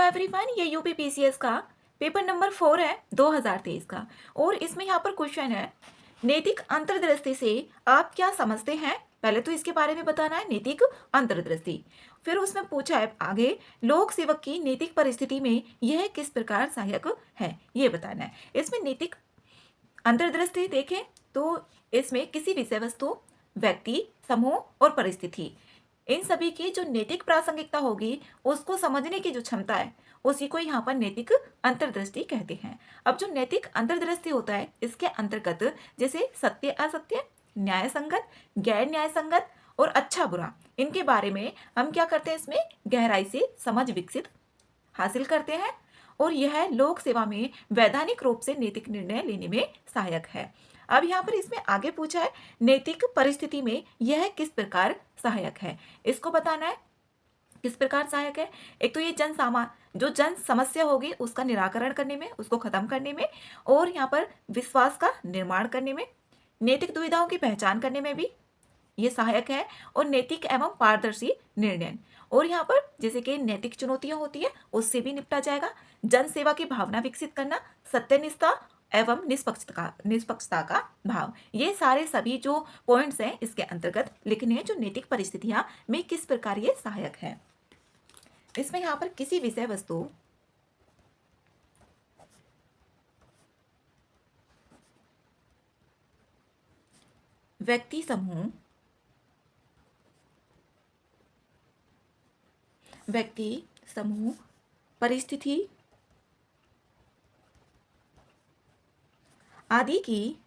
Everyone, ये UP PCS का paper number 4 है 2023 का। और इसमें यहाँ पर क्वेश्चन है, नैतिक अंतर्दृष्टि से आप क्या समझते हैं। पहले तो इसके बारे में बताना है, नैतिक अंतर्दृष्टि। फिर उसमें पूछा है आगे, लोक सेवक की नैतिक परिस्थिति में यह किस प्रकार सहायक है, ये बताना है। इसमें नैतिक अंतर्दृष्टि देखें तो इसमें किसी विषय वस्तु, व्यक्ति, समूह और परिस्थिति, इन सभी की जो नैतिक प्रासंगिकता होगी उसको समझने की जो क्षमता है उसी को यहाँ पर नैतिक अंतर्दृष्टि कहते हैं। अब जो नैतिक अंतर्दृष्टि होता है इसके अंतर्गत जैसे सत्य असत्य, न्याय संगत, गैर न्याय संगत और अच्छा बुरा, इनके बारे में हम क्या करते हैं, इसमें गहराई से समझ विकसित हासिल करते हैं। और यह लोक सेवा में वैधानिक रूप से नैतिक निर्णय लेने में सहायक है। अब यहाँ पर इसमें आगे पूछा है, नैतिक परिस्थिति में यह किस प्रकार सहायक है, इसको बताना है किस प्रकार सहायक है। एक तो ये जो जन समस्या होगी उसका निराकरण करने में, उसको खत्म करने में, और यहाँ पर विश्वास का निर्माण करने में, नैतिक दुविधाओं की पहचान करने में भी ये सहायक है, और नैतिक एवं पारदर्शी निर्णय। और यहाँ पर जैसे कि नैतिक चुनौतियां होती है उससे भी निपटा जाएगा। जन सेवा की भावना विकसित करना, सत्यनिष्ठा एवं निष्पक्षता का भाव, ये सारे सभी जो पॉइंट्स हैं इसके अंतर्गत लिखने हैं, जो नैतिक परिस्थितियां में किस प्रकार ये सहायक है। इसमें यहाँ पर किसी विषय वस्तु, व्यक्ति समूह, परिस्थिति आदि की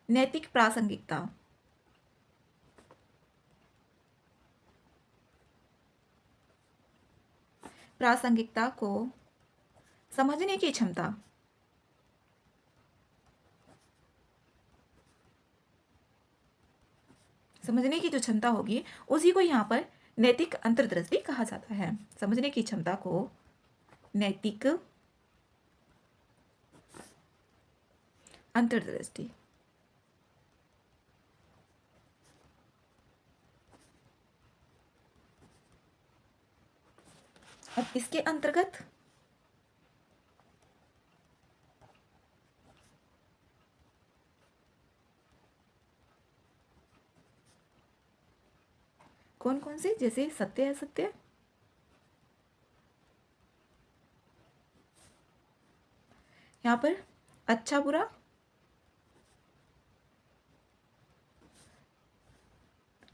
नैतिक प्रासंगिकता को समझने की क्षमता, समझने की जो क्षमता होगी उसी को यहाँ पर नैतिक अंतर्दृष्टि कहा जाता है। समझने की क्षमता को नैतिक अंतर्दृष्टि। अब इसके अंतर्गत कौन कौन से, जैसे सत्य असत्य, यहाँ पर अच्छा बुरा,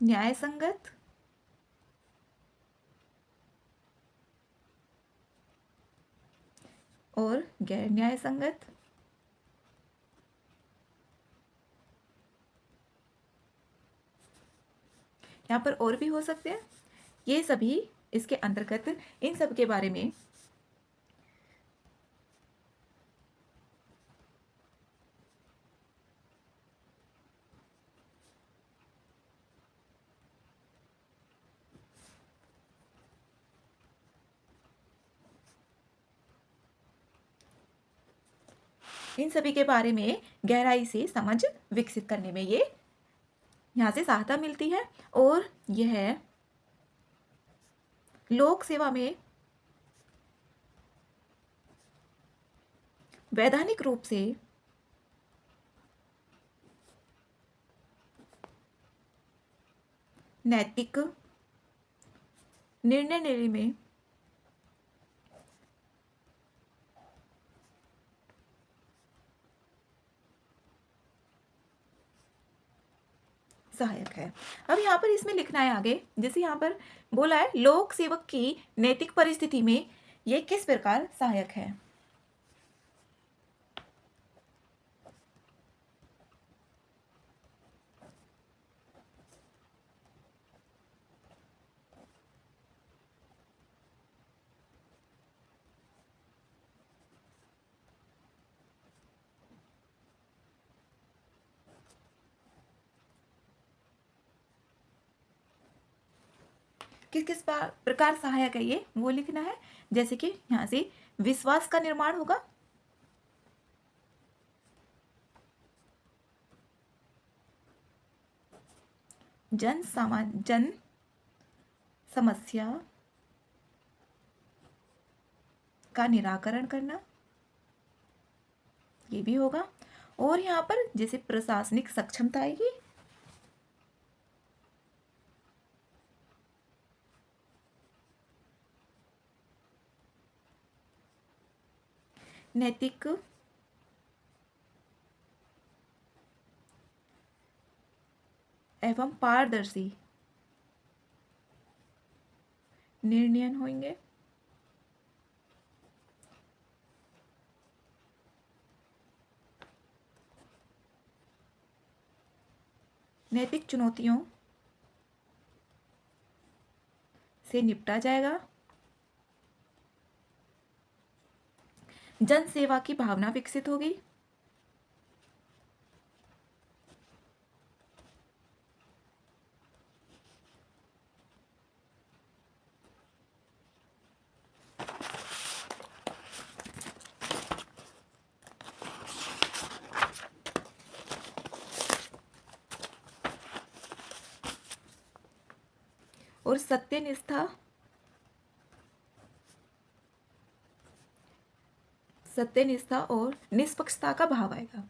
न्याय संगत, और गैर न्याय संगत। यहाँ पर और भी हो सकते हैं, ये सभी इसके अंतर्गत, इन सब के बारे में गहराई से समझ विकसित करने में ये यहाँ से सहायता मिलती है। और यह लोक सेवा में वैधानिक रूप से नैतिक निर्णय लेने में सहायक है। अब यहाँ पर इसमें लिखना है आगे, जैसे यहाँ पर बोला है, लोक सेवक की नैतिक परिस्थिति में ये किस प्रकार सहायक है। किस किस प्रकार सहायक है ये वो लिखना है। जैसे कि यहाँ से विश्वास का निर्माण होगा, जन समस्या का निराकरण करना, ये भी होगा। और यहाँ पर जैसे प्रशासनिक सक्षमता आएगी, नैतिक एवं पारदर्शी निर्णय होंगे। नैतिक चुनौतियों से निपटा जाएगा। जन सेवा की भावना विकसित होगी। और सत्यनिष्ठा और निष्पक्षता का भाव आएगा।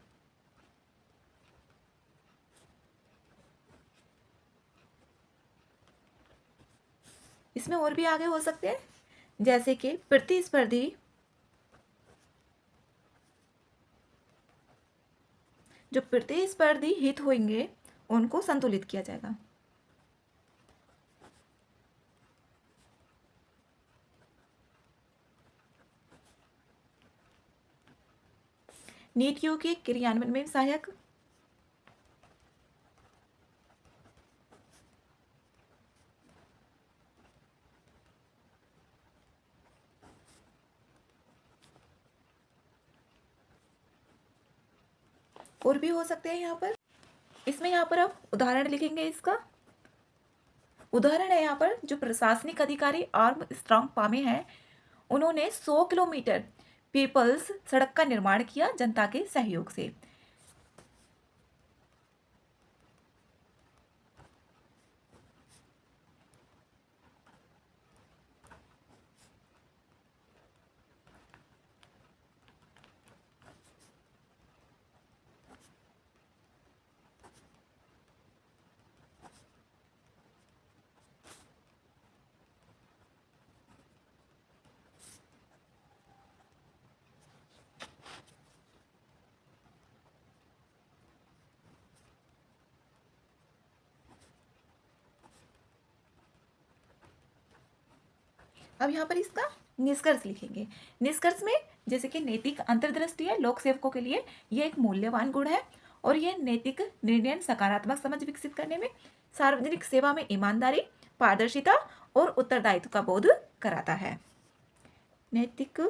इसमें और भी आगे हो सकते हैं, जैसे कि प्रतिस्पर्धी जो प्रतिस्पर्धी हित होंगे उनको संतुलित किया जाएगा। नीतियों के क्रियान्वयन में सहायक, और भी हो सकते हैं यहाँ पर। इसमें यहाँ पर आप उदाहरण लिखेंगे। इसका उदाहरण है यहाँ पर जो प्रशासनिक अधिकारी आर्मस्ट्रांग पामे हैं, उन्होंने 100 किलोमीटर पीपल्स सड़क का निर्माण किया जनता के सहयोग से। अब यहाँ पर इसका निष्कर्ष लिखेंगे। निष्कर्ष में जैसे कि नैतिक अंतर्दृष्टि है लोक सेवकों के लिए, यह एक मूल्यवान गुण है और यह नैतिक निर्णय सकारात्मक समझ विकसित करने में, सार्वजनिक सेवा में ईमानदारी, पारदर्शिता और उत्तरदायित्व का बोध कराता है। नैतिक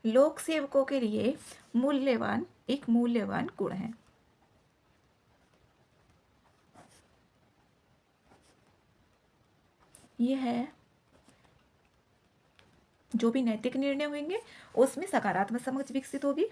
लोक सेवकों के लिए एक मूल्यवान गुण है। यह है जो भी नैतिक निर्णय होंगे उसमें सकारात्मक समझ विकसित होगी।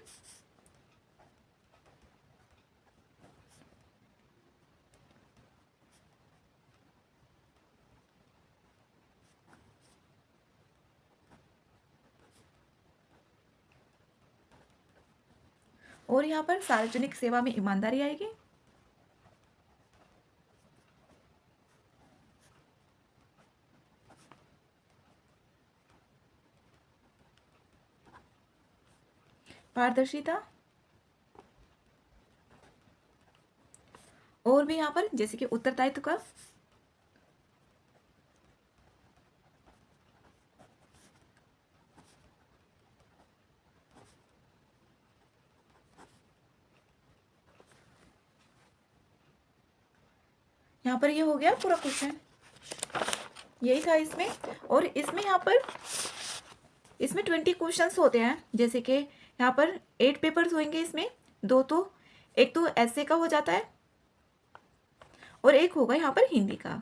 और यहाँ पर सार्वजनिक सेवा में ईमानदारी आएगी। पारदर्शिता, और भी यहाँ पर जैसे कि उत्तरदायित्व का, यहाँ पर ये हो गया पूरा क्वेश्चन, यही था इसमें। और इसमें यहाँ पर इसमें 20 क्वेश्चंस होते हैं, जैसे कि यहाँ पर 8 पेपर्स होंगे। इसमें एक तो ऐसे का हो जाता है और एक होगा यहाँ पर हिंदी का।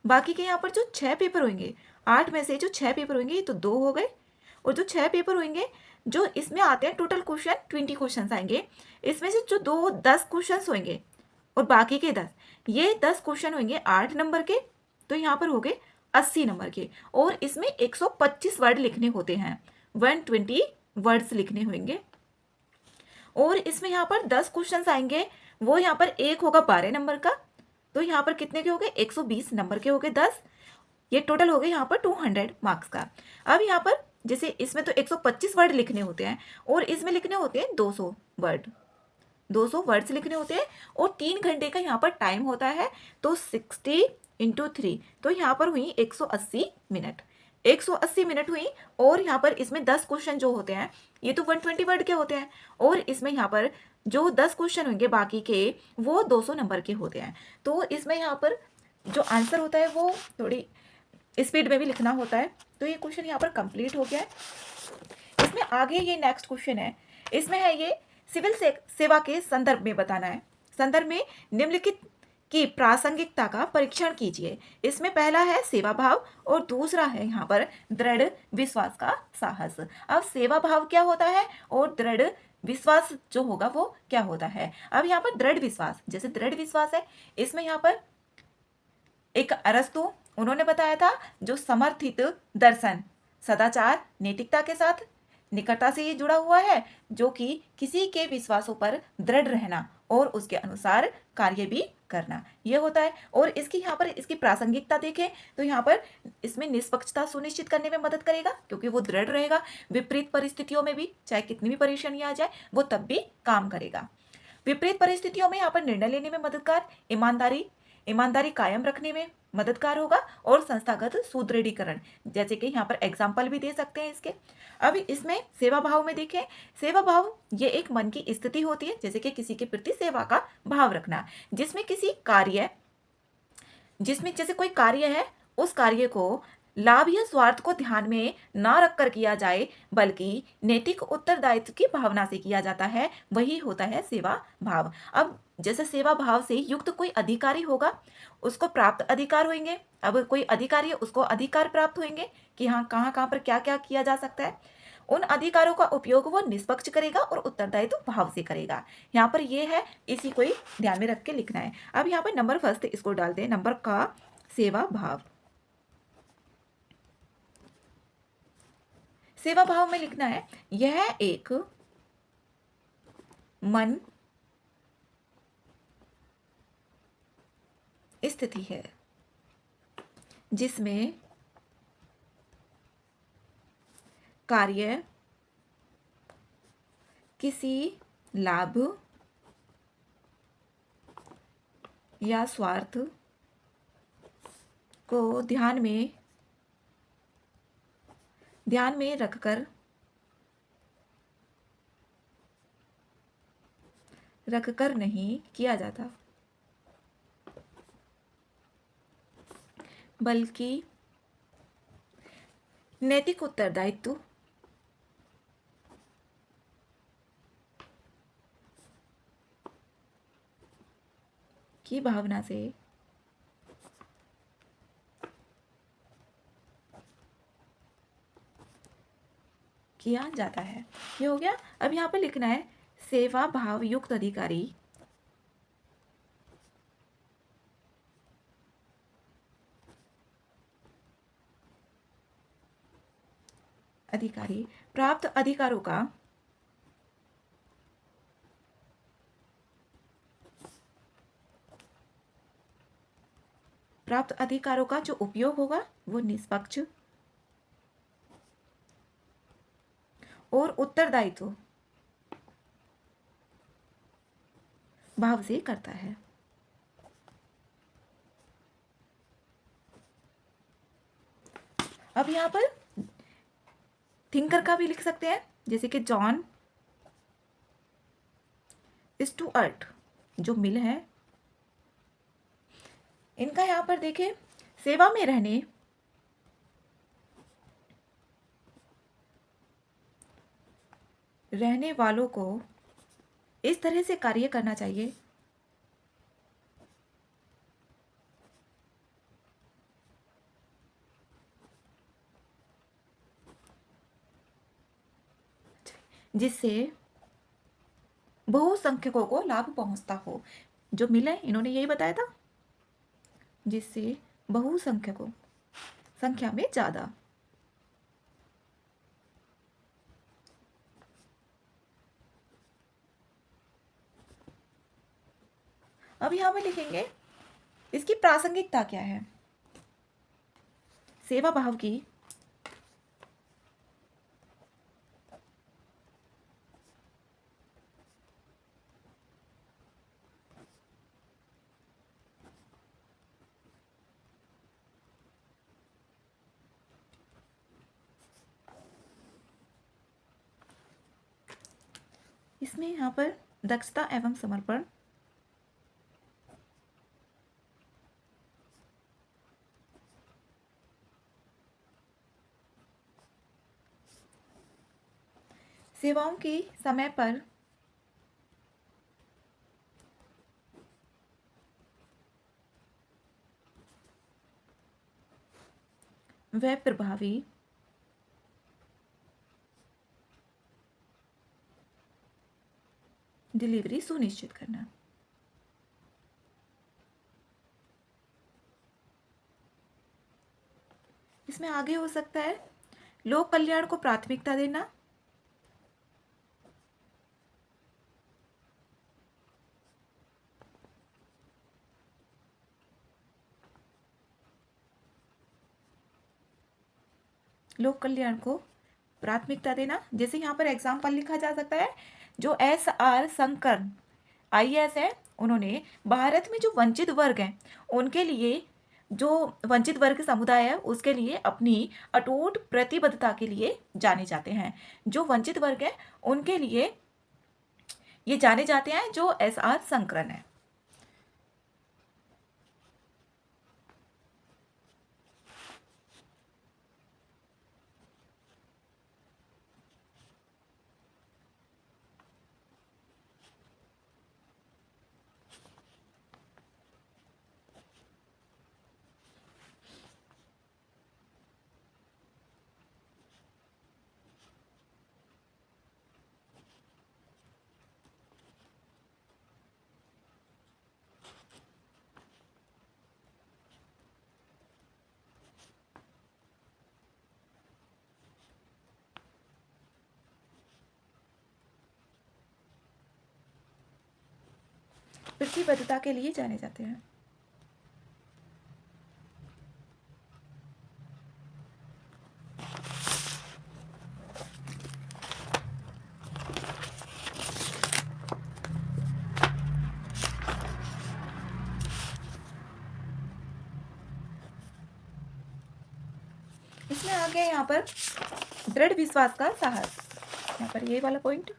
बाकी के यहाँ पर जो 6 पेपर होंगे 8 में से जो 6 पेपर होंगे ये तो 2 हो गए, और जो 6 पेपर होंगे जो इसमें आते हैं टोटल क्वेश्चन 20 क्वेश्चन आएंगे, इसमें से जो 10 क्वेश्चन होंगे और बाकी के 10, ये 10 क्वेश्चन होंगे 8 नंबर के, तो यहाँ पर हो गए 80 नंबर के, और इसमें 125 वर्ड लिखने होते हैं, 120 वर्ड्स लिखने होंगे। और इसमें यहाँ पर 10 क्वेश्चन आएंगे, वो यहाँ पर एक होगा 12 नंबर का, तो यहाँ पर कितने के हो गए 120 नंबर के हो गए 10, ये टोटल हो गए यहाँ पर 200 मार्क्स का। अब यहाँ पर जैसे इसमें तो 125 वर्ड लिखने होते हैं और इसमें लिखने होते हैं 200 वर्ड, 200 वर्ड्स लिखने होते हैं, और 3 घंटे का यहाँ पर टाइम होता है, तो 60 × 3, तो यहाँ पर हुई 180 मिनट, 180 मिनट हुई। और यहाँ पर इसमें 10 क्वेश्चन जो होते हैं ये तो 120 वर्ड के होते हैं, और इसमें यहाँ पर जो 10 क्वेश्चन होंगे बाकी के वो 200 नंबर के होते हैं, तो इसमें यहाँ पर जो आंसर होता है वो थोड़ी स्पीड में भी लिखना होता है। तो ये क्वेश्चन यहाँ पर कंप्लीट हो गया है। इसमें आगे ये नेक्स्ट क्वेश्चन है, इसमें है ये सिविल सेवा के संदर्भ में बताना है, संदर्भ में निम्नलिखित की प्रासंगिकता का परीक्षण कीजिए। इसमें पहला है सेवा भाव और दूसरा है यहाँ पर दृढ़ विश्वास का साहस। अब सेवा भाव क्या होता है और दृढ़ विश्वास जो होगा वो क्या होता है। अब यहाँ पर दृढ़ विश्वास, जैसे दृढ़ विश्वास है, इसमें यहाँ पर एक अरस्तु उन्होंने बताया था जो समर्थित दर्शन सदाचार नैतिकता के साथ निकटता से ये जुड़ा हुआ है, जो कि किसी के विश्वासों पर दृढ़ रहना और उसके अनुसार कार्य भी करना, ये होता है। और इसकी यहाँ पर इसकी प्रासंगिकता देखें तो यहाँ पर इसमें निष्पक्षता सुनिश्चित करने में मदद करेगा, क्योंकि वो दृढ़ रहेगा, विपरीत परिस्थितियों में भी चाहे कितनी भी परेशानी आ जाए वो तब भी काम करेगा। विपरीत परिस्थितियों में यहाँ पर निर्णय लेने में मददगार, ईमानदारी कायम रखने में मददगार होगा, और संस्थागत सुदृढ़ीकरण, जैसे कि यहाँ पर एग्जाम्पल भी दे सकते हैं इसके। अब इसमें सेवा भाव में देखें, सेवा भाव ये एक मन की स्थिति होती है, जैसे कि किसी के प्रति सेवा का भाव रखना, जिसमें जैसे कोई कार्य है उस कार्य को लाभ या स्वार्थ को ध्यान में ना रखकर किया जाए, बल्कि नैतिक उत्तरदायित्व की भावना से किया जाता है, वही होता है सेवा भाव। अब जैसे सेवा भाव से युक्त कोई अधिकारी होगा उसको प्राप्त अधिकार होंगे, अब कोई अधिकारी है उसको अधिकार प्राप्त होंगे कि हाँ कहाँ कहाँ पर क्या क्या किया जा सकता है, उन अधिकारों का उपयोग वो निष्पक्ष करेगा और उत्तरदायित्व भाव से करेगा। यहाँ पर ये है, इसी को ही ध्यान में रख के लिखना है। अब यहाँ पर नंबर फर्स्ट इसको डाल दें, नंबर का सेवा भाव, सेवा भाव में लिखना है यह एक मन स्थिति है जिसमें कार्य किसी लाभ या स्वार्थ को ध्यान में रखकर नहीं किया जाता, बल्कि नैतिक उत्तरदायित्व की भावना से किया जाता है। ये हो गया। अब यहाँ पर लिखना है सेवा भाव युक्त अधिकारी प्राप्त अधिकारों का जो उपयोग होगा वो निष्पक्ष और उत्तरदायित्व भाव से करता है। अब यहाँ पर थिंकर का भी लिख सकते हैं, जैसे कि जॉन स्टुअर्ट जो मिल है, इनका यहाँ पर देखें सेवा में रहने वालों को इस तरह से कार्य करना चाहिए जिससे बहुसंख्यकों को लाभ पहुंचता हो। जो मिला है इन्होंने यही बताया था, जिससे बहुसंख्यकों, संख्या में ज्यादा। अब यहां पर लिखेंगे इसकी प्रासंगिकता क्या है। सेवा भाव की इसमें यहाँ पर दक्षता एवं समर्पण, सेवाओं की समय पर व प्रभावी डिलीवरी सुनिश्चित करना। इसमें आगे हो सकता है लोक कल्याण को प्राथमिकता देना, लोक कल्याण को प्राथमिकता देना। जैसे यहाँ पर एग्जाम्पल लिखा जा सकता है, जो SR शंकरन IAS है, उन्होंने भारत में जो वंचित वर्ग हैं उनके लिए, जो वंचित वर्ग समुदाय है उसके लिए अपनी अटूट प्रतिबद्धता के लिए जाने जाते हैं। जो वंचित वर्ग है उनके लिए ये जाने जाते हैं जो SR शंकरन है। प्रतिबद्धता के लिए जाने जाते हैं। इसमें आ गया यहाँ पर दृढ़ विश्वास का साहस। यहाँ पर ये वाला पॉइंट,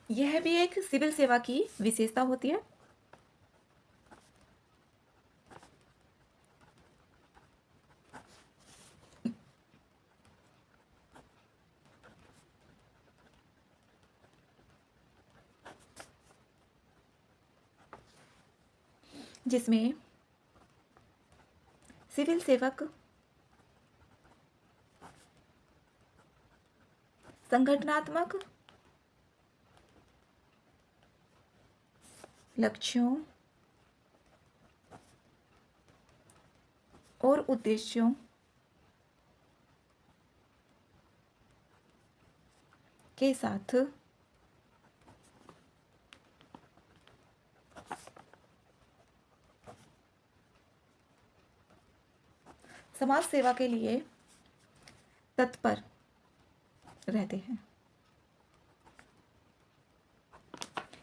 यह भी एक सिविल सेवा की विशेषता होती है। जिसमें सिविल सेवक संगठनात्मक लक्ष्यों और उद्देश्यों के साथ समाज सेवा के लिए तत्पर रहते हैं।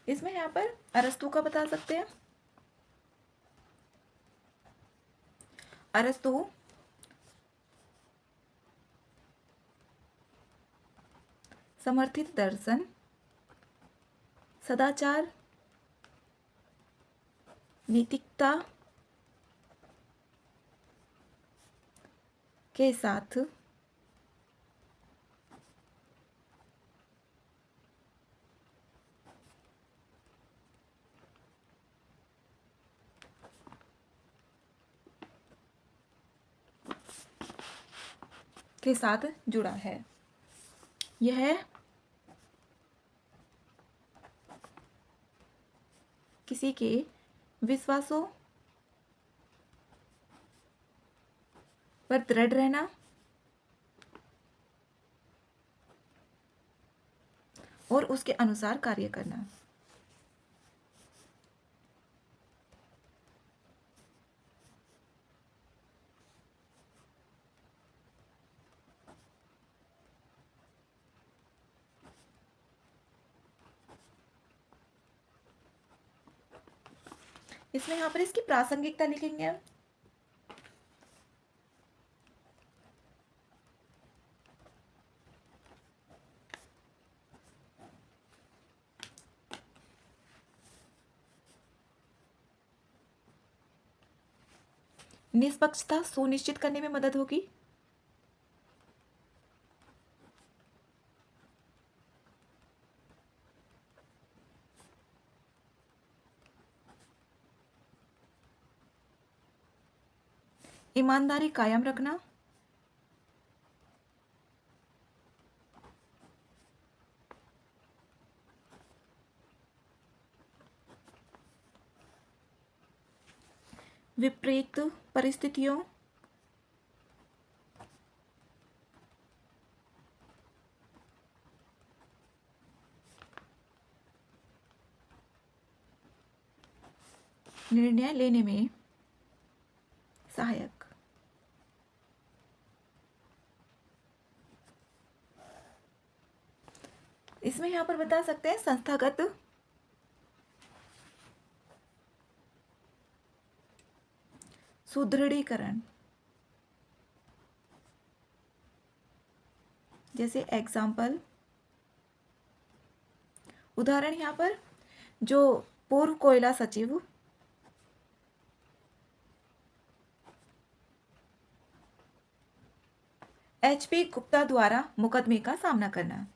इसमें यहाँ पर अरस्तु का बता सकते हैं। अरस्तु समर्थित दर्शन, सदाचार, नैतिकता के साथ जुड़ा है। यह किसी के विश्वासों पर दृढ़ रहना और उसके अनुसार कार्य करना। इसमें यहाँ पर इसकी प्रासंगिकता लिखेंगे हम। निष्पक्षता सुनिश्चित करने में मदद होगी। ईमानदारी कायम रखना। विपरीत परिस्थितियों निर्णय लेने में सहायक। इसमें यहाँ पर बता सकते हैं संस्थागत सुदृढ़ीकरण। जैसे एग्जाम्पल, उदाहरण यहाँ पर जो पूर्व कोयला सचिव HP गुप्ता द्वारा मुकदमे का सामना करना।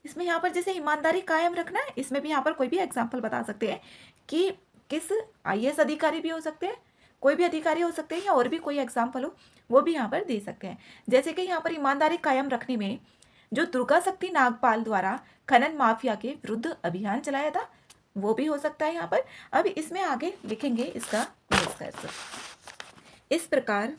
इसमें यहाँ पर जैसे ईमानदारी कायम रखना है, इसमें भी यहाँ पर कोई भी एग्जाम्पल बता सकते हैं कि किस IAS अधिकारी भी हो सकते हैं, कोई भी अधिकारी हो सकते हैं, या और भी कोई एग्जाम्पल हो वो भी यहाँ पर दे सकते हैं। जैसे कि यहाँ पर ईमानदारी कायम रखने में जो दुर्गा शक्ति नागपाल द्वारा खनन माफिया के विरुद्ध अभियान चलाया था वो भी हो सकता है यहाँ पर। अब इसमें आगे लिखेंगे इसका निष्कर्ष। इस प्रकार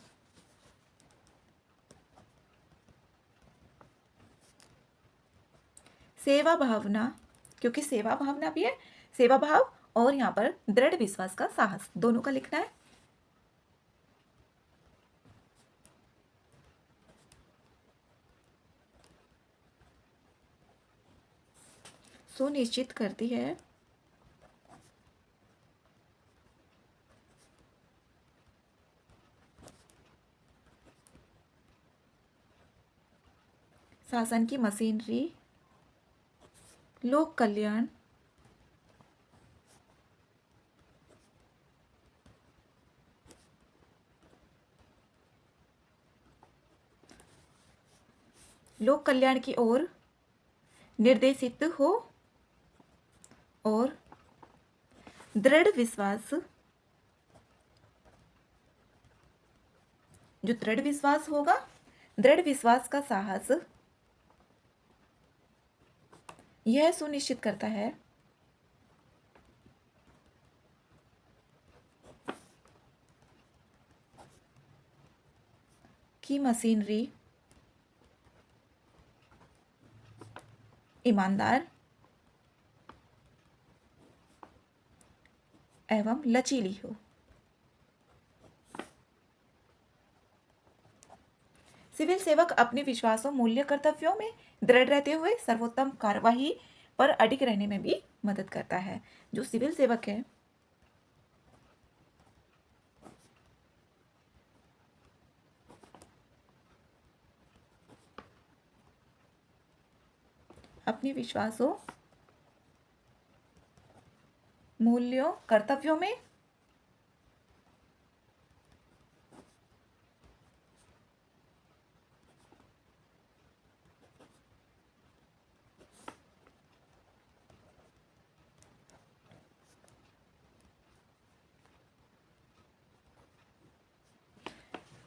सेवा भावना, क्योंकि सेवा भावना भी है, सेवा भाव और यहाँ पर दृढ़ विश्वास का साहस, दोनों का लिखना है। सुनिश्चित करती है शासन की मशीनरी लोक कल्याण की ओर निर्देशित हो और दृढ़ विश्वास, जो दृढ़ विश्वास होगा, दृढ़ विश्वास का साहस यह सुनिश्चित करता है कि मशीनरी ईमानदार एवं लचीली हो। सिविल सेवक अपने विश्वासों, मूल्य, कर्तव्यों में दृढ़ रहते हुए सर्वोत्तम कार्यवाही पर अडिग रहने में भी मदद करता है। जो सिविल सेवक है अपने विश्वासों, मूल्यों, कर्तव्यों में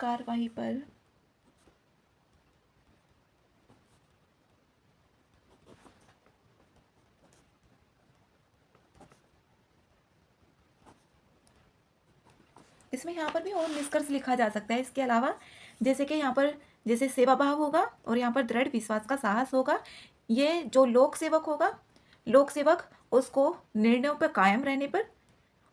कार्रवाई पर इसमें यहाँ पर भी और निष्कर्ष लिखा जा सकता है। इसके अलावा जैसे कि यहाँ पर जैसे सेवा भाव होगा और यहाँ पर दृढ़ विश्वास का साहस होगा। ये जो लोक सेवक होगा, लोक सेवक उसको निर्णयों पर कायम रहने पर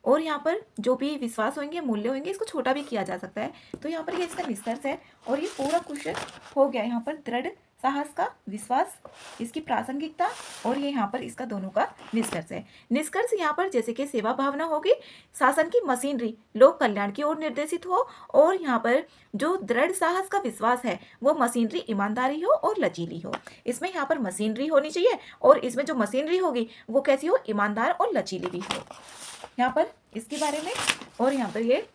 और यहाँ पर जो भी विश्वास होंगे, मूल्य होंगे, इसको छोटा भी किया जा सकता है। तो यहाँ पर ये इसका निष्कर्ष है और ये पूरा क्वेश्चन हो गया। यहाँ पर दृढ़ साहस का विश्वास, इसकी प्रासंगिकता और ये यहाँ पर इसका दोनों का निष्कर्ष है। निष्कर्ष यहाँ पर जैसे कि सेवा भावना होगी, शासन की मशीनरी लोक कल्याण की ओर निर्देशित हो और यहाँ पर जो दृढ़ साहस का विश्वास है वो मशीनरी ईमानदारी हो और लचीली हो। इसमें यहाँ पर मशीनरी होनी चाहिए और इसमें जो मशीनरी होगी वो कैसी हो, ईमानदार और लचीली भी हो। यहाँ पर इसके बारे में और यहाँ पर ये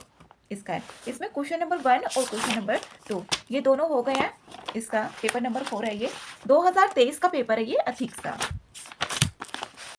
इसका है। इसमें क्वेश्चन नंबर 1 और क्वेश्चन नंबर 2 ये दोनों हो गए हैं। इसका पेपर नंबर 4 है, ये 2023 का पेपर है ये एथिक्स का।